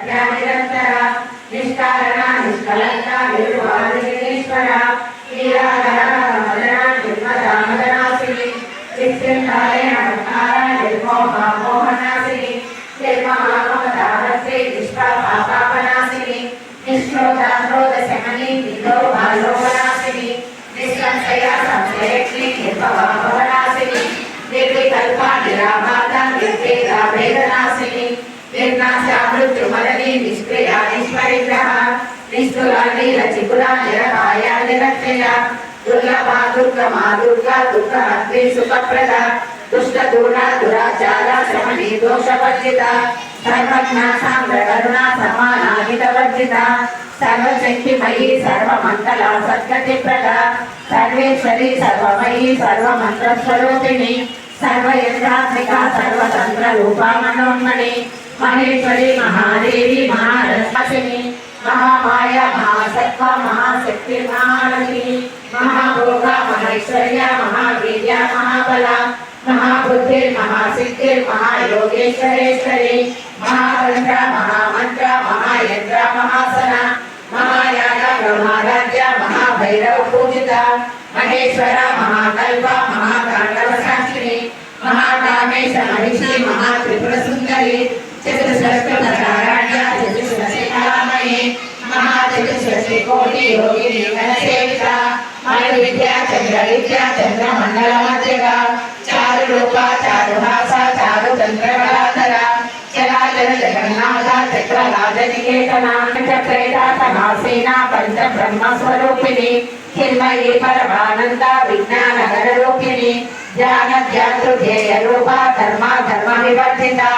निरंतरा निष्कारणा निष्कलंका निर्वाणेश्वरा नीराधरा मदना निर्मदा मदनासिनी नित्यकालेन भक्तारा निर्मोहा मोहनासिनी निर्ममा ममतावत्रे निष्पापापापनासिनी निष्क्रोधा क्रोधशमनी निलोभा लोभनासिनी निःसंशया संशयक्नी निर्भवा भवनासिनी निर्विकल्पा निराबाधा निर्भेदा वेदनासिनी निर्नाशा मृत्युमरणी निष्क्रिया निष्परिग्रह निष्ठुरा नीलचिकुरा निरकाया निरक्षया दुर्लभा दुर्गमा दुर्गा दुःखहर्त्री सुखप्रदा दुष्टदूरा दुराचारा श्रमणी दोषवर्जिता सर्वज्ञा सान्द्रकरुणा समानाहितवर्जिता सर्वशक्तिमयी सर्वमङ्गला सद्गतिप्रदा सर्वेश्वरी सर्वमयी सर्वमन्त्रस्वरूपिणी सर्वयज्ञात्मिका सर्वतन्त्ररूपा मनोन्मणि महेश्वरी महादेवी महारसासिनी महामाया महासत्ता महाशक्ति महालक्ष्मी महाभोगा महेश्वर्या महावीर्या महाबला महाबुद्धि महासिद्धि महायोगेश्वरेश्वरी महातंत्रा महामंत्रा महायंत्रा महासना महायागा ब्रह्मराज्या महाभैरव पूजिता महेश्वरा महाकल्पा महातांडव शास्त्री महाकामेश महिषी महात्रिपुर सुंदरी चतुष्षष्टधाराढ्या चतुष्षष्टिकलामयी महाचतुष्षष्टिकोटि योगिनी गणसेविता मणिविद्या चंद्रविद्या चंद्रमंडलमध्यगा चारुरूपा चारुहासा चारुचंद्रकलाधरा चलाचल जगन्नाथा चक्रराजनिकेतना चक्रेता समासीना पंचब्रह्मस्वरूपिणी चिन्मयी परमानंदा विज्ञानगररूपिणी ज्ञानध्यातृध्येयरूपा धर्मा धर्मविवर्जिता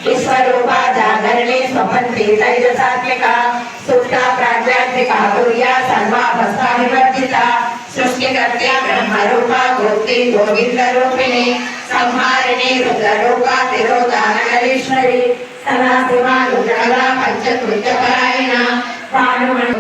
विश्वरूपा जागरणी स्वपन्ती तैजसात्मिका सुप्ता प्राज्ञात्मिका तुर्या सर्वावस्था विवर्जिता सृष्टिकर्त्या ब्रह्मरूपा गोप्ती गोविन्दरूपिणी संहारिणी रुद्ररूपा तिरोधानगरीश्वरी सदाशिवा रुद्रला पंचकृत्यपरायणा भानुमणि